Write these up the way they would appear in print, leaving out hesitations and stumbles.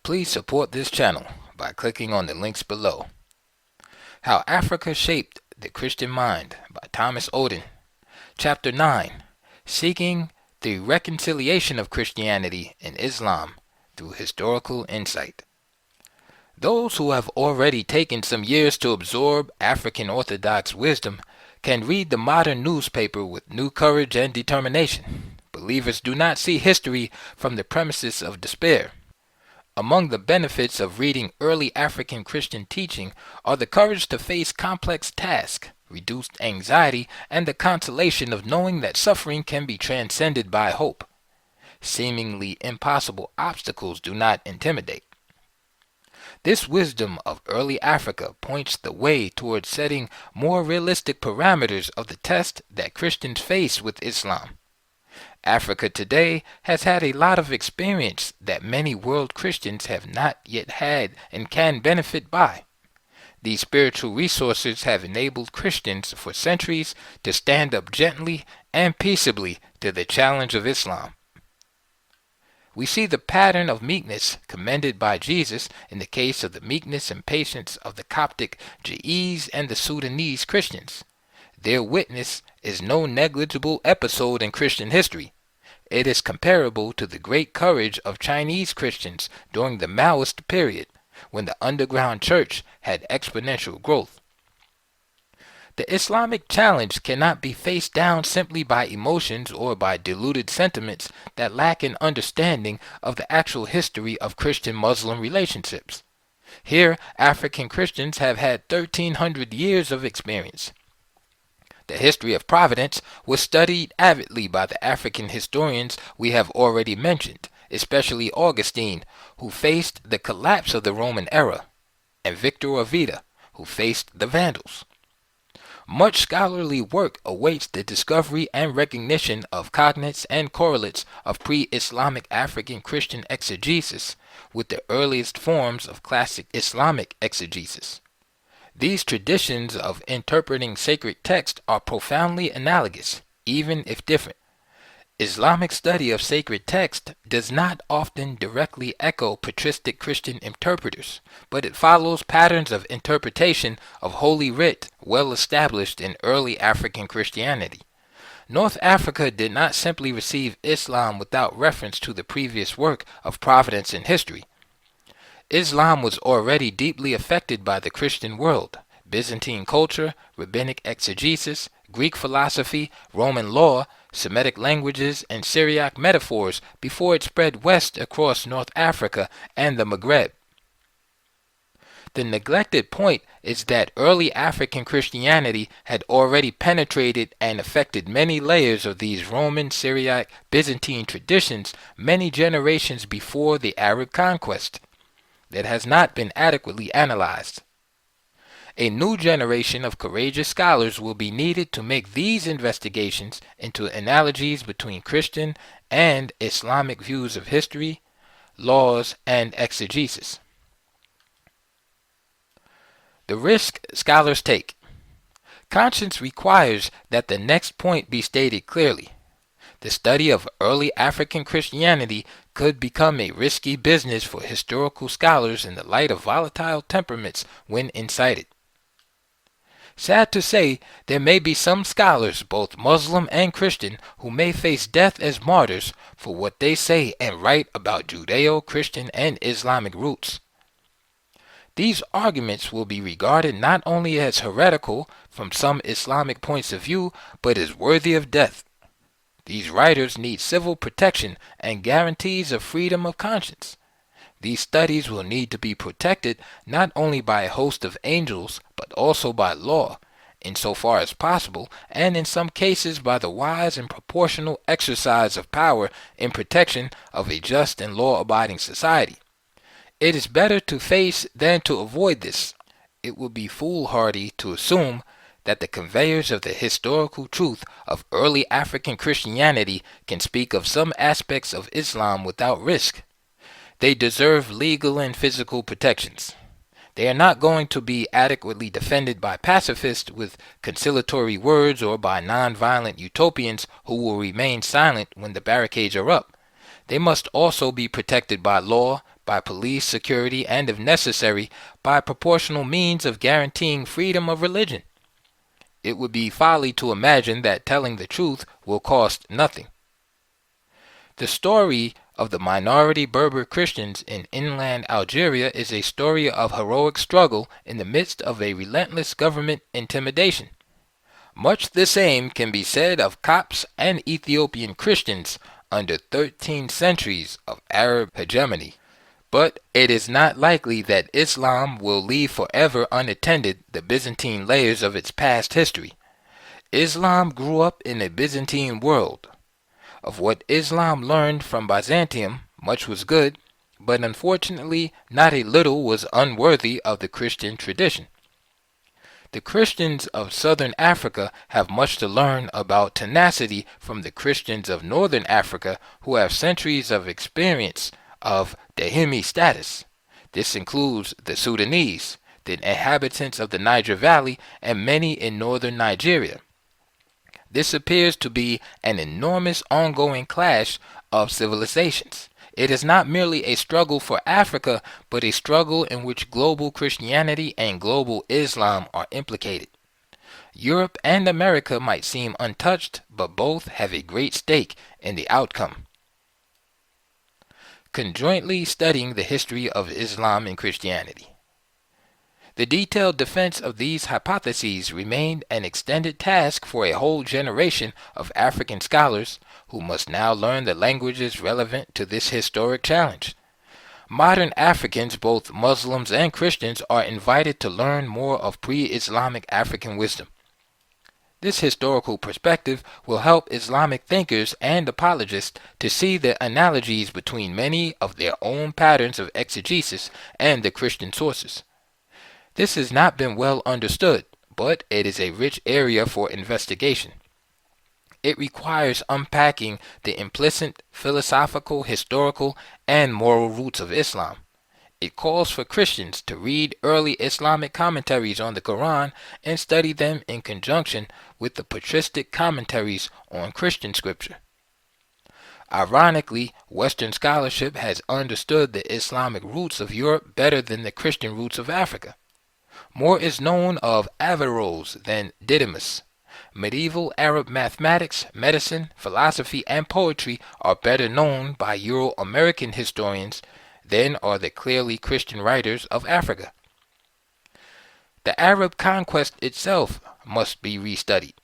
Please support this channel by clicking on the links below. How Africa Shaped the Christian Mind by Thomas Oden. Chapter 9. Seeking the Reconciliation of Christianity and Islam through Historical Insight. Those who have already taken some years to absorb African Orthodox wisdom can read the modern newspaper with new courage and determination. Believers do not see history from the premises of despair. Among the benefits of reading early African Christian teaching are the courage to face complex tasks, reduced anxiety, and the consolation of knowing that suffering can be transcended by hope. Seemingly impossible obstacles do not intimidate. This wisdom of early Africa points the way towards setting more realistic parameters of the test that Christians face with Islam. Africa today has had a lot of experience that many world Christians have not yet had and can benefit by. These spiritual resources have enabled Christians for centuries to stand up gently and peaceably to the challenge of Islam. We see the pattern of meekness commended by Jesus in the case of the meekness and patience of the Coptic Jais and the Sudanese Christians. Their witness is no negligible episode in Christian history. It is comparable to the great courage of Chinese Christians during the Maoist period, when the underground church had exponential growth. The Islamic challenge cannot be faced down simply by emotions or by diluted sentiments that lack an understanding of the actual history of Christian-Muslim relationships. Here, African Christians have had 1,300 years of experience. The history of Providence was studied avidly by the African historians we have already mentioned, especially Augustine, who faced the collapse of the Roman era, and Victor Ovida, who faced the Vandals. Much scholarly work awaits the discovery and recognition of cognates and correlates of pre-Islamic African Christian exegesis with the earliest forms of classic Islamic exegesis. These traditions of interpreting sacred text are profoundly analogous, even if different. Islamic study of sacred text does not often directly echo patristic Christian interpreters, but it follows patterns of interpretation of Holy Writ well established in early African Christianity. North Africa did not simply receive Islam without reference to the previous work of providence and history. Islam was already deeply affected by the Christian world, Byzantine culture, rabbinic exegesis, Greek philosophy, Roman law, Semitic languages, and Syriac metaphors before it spread west across North Africa and the Maghreb. The neglected point is that early African Christianity had already penetrated and affected many layers of these Roman, Syriac, Byzantine traditions many generations before the Arab conquest. That has not been adequately analyzed. A new generation of courageous scholars will be needed to make these investigations into analogies between Christian and Islamic views of history, laws, and exegesis. The risk scholars take. Conscience requires that the next point be stated clearly. The study of early African Christianity could become a risky business for historical scholars in the light of volatile temperaments when incited. Sad to say, there may be some scholars, both Muslim and Christian, who may face death as martyrs for what they say and write about Judeo-Christian and Islamic roots. These arguments will be regarded not only as heretical from some Islamic points of view, but as worthy of death. These writers need civil protection and guarantees of freedom of conscience. These studies will need to be protected not only by a host of angels, but also by law, insofar as possible, and in some cases by the wise and proportional exercise of power in protection of a just and law-abiding society. It is better to face than to avoid this. It would be foolhardy to assume that the conveyors of the historical truth of early African Christianity can speak of some aspects of Islam without risk. They deserve legal and physical protections. They are not going to be adequately defended by pacifists with conciliatory words or by non-violent utopians who will remain silent when the barricades are up. They must also be protected by law, by police security, and if necessary, by proportional means of guaranteeing freedom of religion. It would be folly to imagine that telling the truth will cost nothing. The story of the minority Berber Christians in inland Algeria is a story of heroic struggle in the midst of a relentless government intimidation. Much the same can be said of Copts and Ethiopian Christians under 13 centuries of Arab hegemony. But it is not likely that Islam will leave forever unattended the Byzantine layers of its past history. Islam grew up in a Byzantine world. Of what Islam learned from Byzantium, much was good, but unfortunately not a little was unworthy of the Christian tradition. The Christians of southern Africa have much to learn about tenacity from the Christians of northern Africa who have centuries of experience of Dhimmi status. This includes the Sudanese, the inhabitants of the Niger Valley, and many in northern Nigeria. This appears to be an enormous ongoing clash of civilizations. It is not merely a struggle for Africa, but a struggle in which global Christianity and global Islam are implicated. Europe and America might seem untouched, but both have a great stake in the outcome. Conjointly studying the history of Islam and Christianity. The detailed defense of these hypotheses remained an extended task for a whole generation of African scholars who must now learn the languages relevant to this historic challenge. Modern Africans, both Muslims and Christians, are invited to learn more of pre-Islamic African wisdom. This historical perspective will help Islamic thinkers and apologists to see the analogies between many of their own patterns of exegesis and the Christian sources. This has not been well understood, but it is a rich area for investigation. It requires unpacking the implicit philosophical, historical, and moral roots of Islam. It calls for Christians to read early Islamic commentaries on the Quran and study them in conjunction with the patristic commentaries on Christian scripture. Ironically, Western scholarship has understood the Islamic roots of Europe better than the Christian roots of Africa. More is known of Averroes than Didymus. Medieval Arab mathematics, medicine, philosophy, and poetry are better known by Euro-American historians than are the clearly Christian writers of Africa. The Arab conquest itself must be restudied.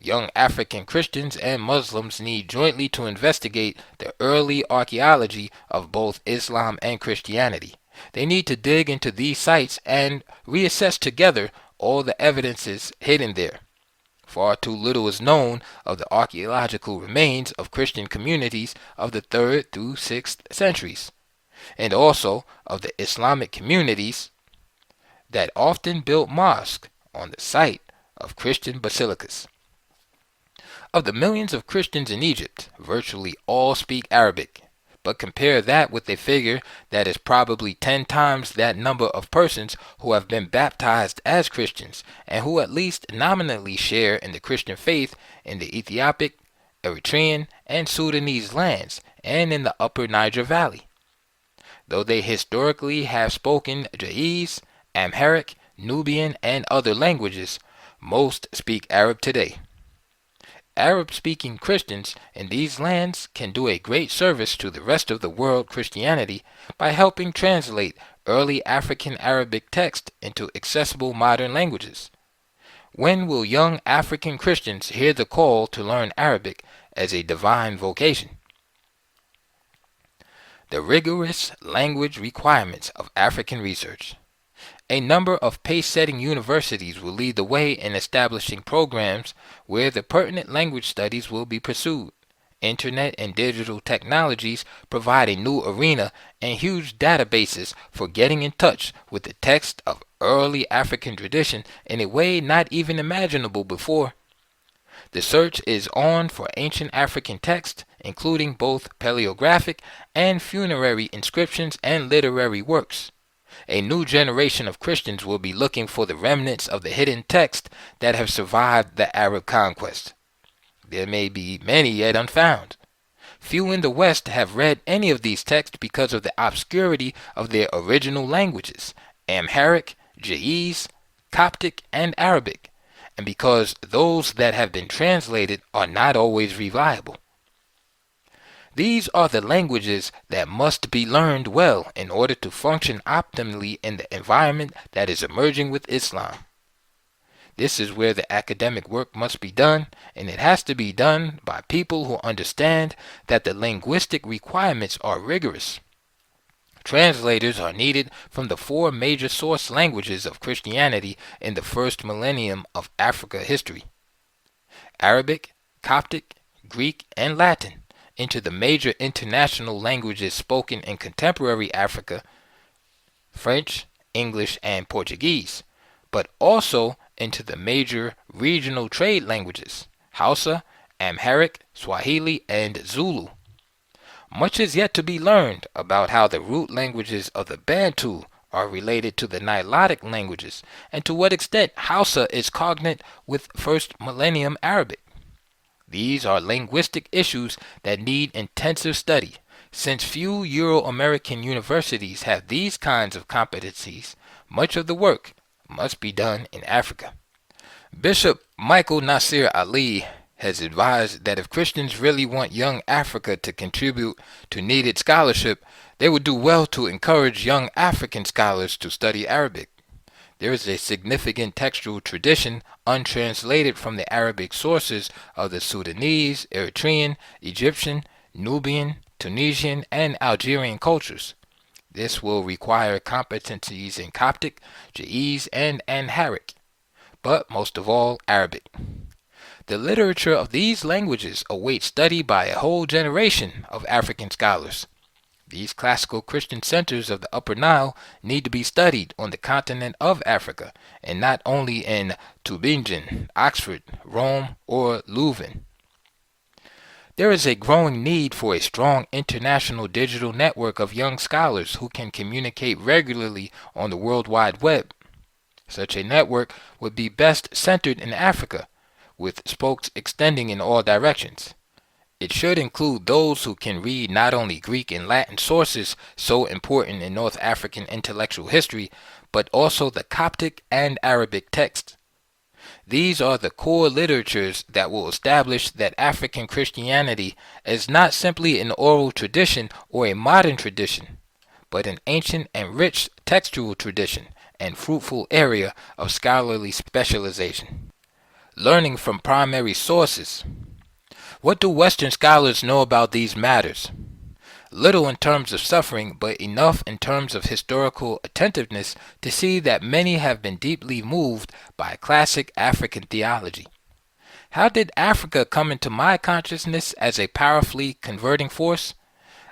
Young African Christians and Muslims need jointly to investigate the early archaeology of both Islam and Christianity. They need to dig into these sites and reassess together all the evidences hidden there. Far too little is known of the archaeological remains of Christian communities of the 3rd through 6th centuries, and also of the Islamic communities that often built mosques on the site of Christian basilicas. Of the millions of Christians in Egypt, virtually all speak Arabic. But compare that with a figure that is probably 10 times that number of persons who have been baptized as Christians and who at least nominally share in the Christian faith in the Ethiopic, Eritrean, and Sudanese lands and in the upper Niger Valley. Though they historically have spoken Ge'ez, Amharic, Nubian, and other languages, most speak Arab today. Arab-speaking Christians in these lands can do a great service to the rest of the world Christianity by helping translate early African Arabic text into accessible modern languages. When will young African Christians hear the call to learn Arabic as a divine vocation? The rigorous language requirements of African research. A number of pace-setting universities will lead the way in establishing programs where the pertinent language studies will be pursued. Internet and digital technologies provide a new arena and huge databases for getting in touch with the text of early African tradition in a way not even imaginable before. The search is on for ancient African texts, including both paleographic and funerary inscriptions and literary works. A new generation of Christians will be looking for the remnants of the hidden texts that have survived the Arab conquest. There may be many yet unfound. Few in the West have read any of these texts because of the obscurity of their original languages, Amharic, Ge'ez, Coptic, and Arabic, and because those that have been translated are not always reliable. These are the languages that must be learned well in order to function optimally in the environment that is emerging with Islam. This is where the academic work must be done, and it has to be done by people who understand that the linguistic requirements are rigorous. Translators are needed from the four major source languages of Christianity in the first millennium of Africa history: Arabic, Coptic, Greek, and Latin, into the major international languages spoken in contemporary Africa: French, English, and Portuguese, but also into the major regional trade languages: Hausa, Amharic, Swahili, and Zulu. Much is yet to be learned about how the root languages of the Bantu are related to the Nilotic languages, and to what extent Hausa is cognate with first millennium Arabic. These are linguistic issues that need intensive study. Since few Euro-American universities have these kinds of competencies, much of the work must be done in Africa. Bishop Michael Nasir Ali has advised that if Christians really want young Africa to contribute to needed scholarship, they would do well to encourage young African scholars to study Arabic. There is a significant textual tradition untranslated from the Arabic sources of the Sudanese, Eritrean, Egyptian, Nubian, Tunisian, and Algerian cultures. This will require competencies in Coptic, Ge'ez, and Amharic, but most of all Arabic. The literature of these languages awaits study by a whole generation of African scholars. These classical Christian centers of the Upper Nile need to be studied on the continent of Africa, and not only in Tübingen, Oxford, Rome, or Leuven. There is a growing need for a strong international digital network of young scholars who can communicate regularly on the World Wide Web. Such a network would be best centered in Africa, with spokes extending in all directions. It should include those who can read not only Greek and Latin sources so important in North African intellectual history, but also the Coptic and Arabic texts. These are the core literatures that will establish that African Christianity is not simply an oral tradition or a modern tradition, but an ancient and rich textual tradition and fruitful area of scholarly specialization. Learning from primary sources. What do Western scholars know about these matters? Little in terms of suffering, but enough in terms of historical attentiveness to see that many have been deeply moved by classic African theology. How did Africa come into my consciousness as a powerfully converting force?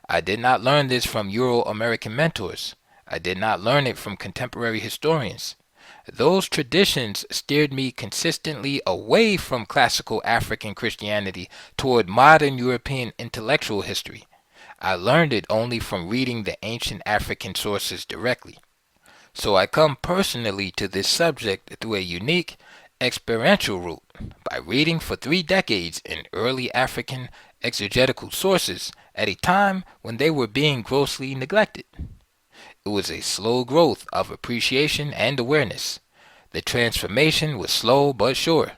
I did not learn this from Euro-American mentors. I did not learn it from contemporary historians. Those traditions steered me consistently away from classical African Christianity toward modern European intellectual history. I learned it only from reading the ancient African sources directly. So I come personally to this subject through a unique, experiential route, by reading for 3 decades in early African exegetical sources at a time when they were being grossly neglected. It was a slow growth of appreciation and awareness. The transformation was slow but sure.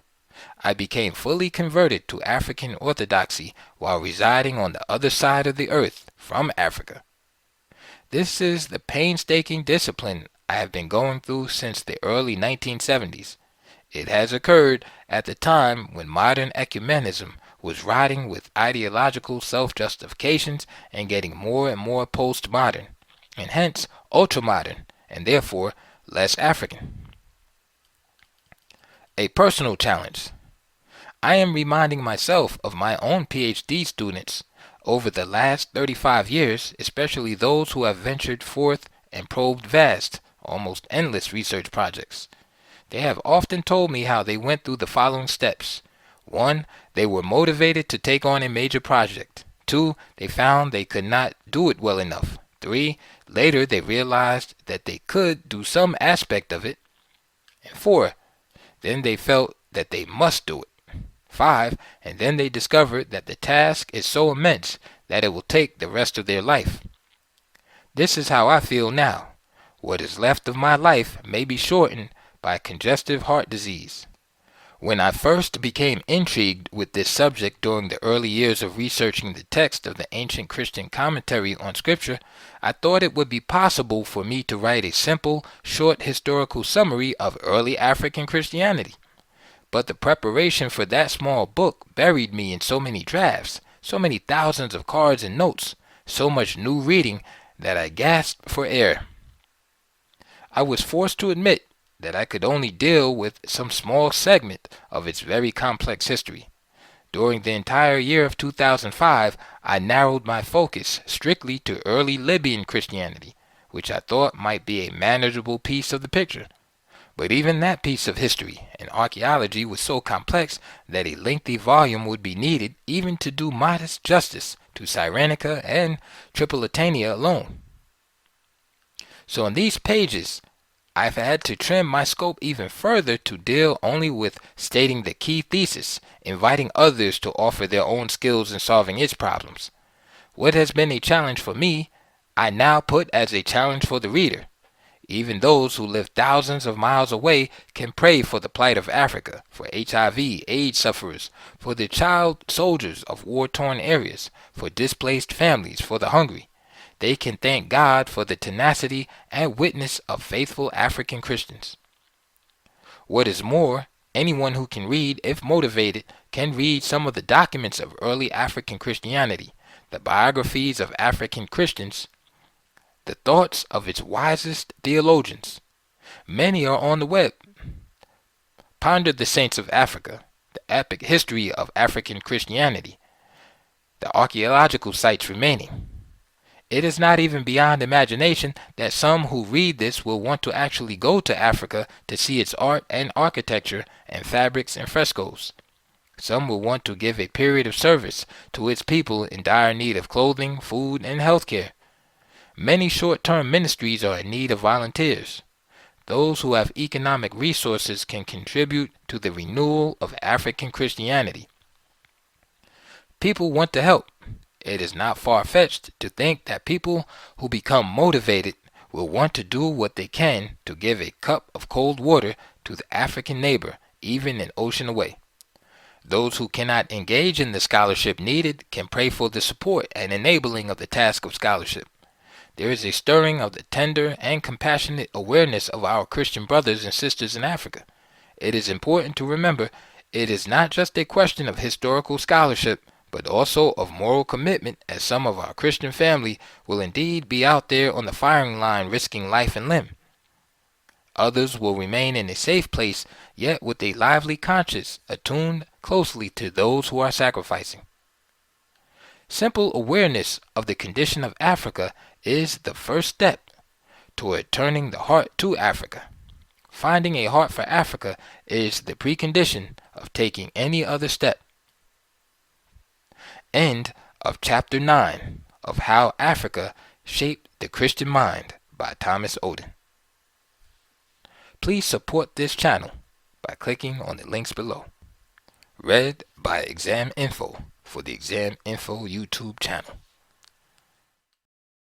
I became fully converted to African orthodoxy while residing on the other side of the earth from Africa. This is the painstaking discipline I have been going through since the early 1970s. It has occurred at the time when modern ecumenism was riding with ideological self-justifications and getting more and more postmodern, and hence ultramodern, and therefore less African. A personal challenge. I am reminding myself of my own PhD students over the last 35 years, especially those who have ventured forth and probed vast, almost endless research projects. They have often told me how they went through the following steps. 1. They were motivated to take on a major project. 2. They found they could not do it well enough. 3. Later they realized that they could do some aspect of it. And 4. Then they felt that they must do it. 5. And then they discovered that the task is so immense that it will take the rest of their life. This is how I feel now. What is left of my life may be shortened by congestive heart disease. When I first became intrigued with this subject during the early years of researching the text of the ancient Christian commentary on Scripture, I thought it would be possible for me to write a simple, short historical summary of early African Christianity. But the preparation for that small book buried me in so many drafts, so many thousands of cards and notes, so much new reading that I gasped for air. I was forced to admit that I could only deal with some small segment of its very complex history. During the entire year of 2005, I narrowed my focus strictly to early Libyan Christianity, which I thought might be a manageable piece of the picture. But even that piece of history and archaeology was so complex that a lengthy volume would be needed even to do modest justice to Cyrenaica and Tripolitania alone. So in these pages, I've had to trim my scope even further to deal only with stating the key thesis, inviting others to offer their own skills in solving its problems. What has been a challenge for me, I now put as a challenge for the reader. Even those who live thousands of miles away can pray for the plight of Africa, for HIV/AIDS sufferers, for the child soldiers of war-torn areas, for displaced families, for the hungry. They can thank God for the tenacity and witness of faithful African Christians. What is more, anyone who can read, if motivated, can read some of the documents of early African Christianity, the biographies of African Christians, the thoughts of its wisest theologians. Many are on the web. Ponder the Saints of Africa, the epic history of African Christianity, the archaeological sites remaining. It is not even beyond imagination that some who read this will want to actually go to Africa to see its art and architecture and fabrics and frescoes. Some will want to give a period of service to its people in dire need of clothing, food, and health care. Many short-term ministries are in need of volunteers. Those who have economic resources can contribute to the renewal of African Christianity. People want to help. It is not far-fetched to think that people who become motivated will want to do what they can to give a cup of cold water to the African neighbor, even an ocean away. Those who cannot engage in the scholarship needed can pray for the support and enabling of the task of scholarship. There is a stirring of the tender and compassionate awareness of our Christian brothers and sisters in Africa. It is important to remember it is not just a question of historical scholarship, but also of moral commitment, as some of our Christian family will indeed be out there on the firing line risking life and limb. Others will remain in a safe place, yet with a lively conscience attuned closely to those who are sacrificing. Simple awareness of the condition of Africa is the first step toward turning the heart to Africa. Finding a heart for Africa is the precondition of taking any other step. End of Chapter 9 of How Africa Shaped the Christian Mind by Thomas Oden. Please support this channel by clicking on the links below. Read by Exam Info for the Exam Info YouTube channel.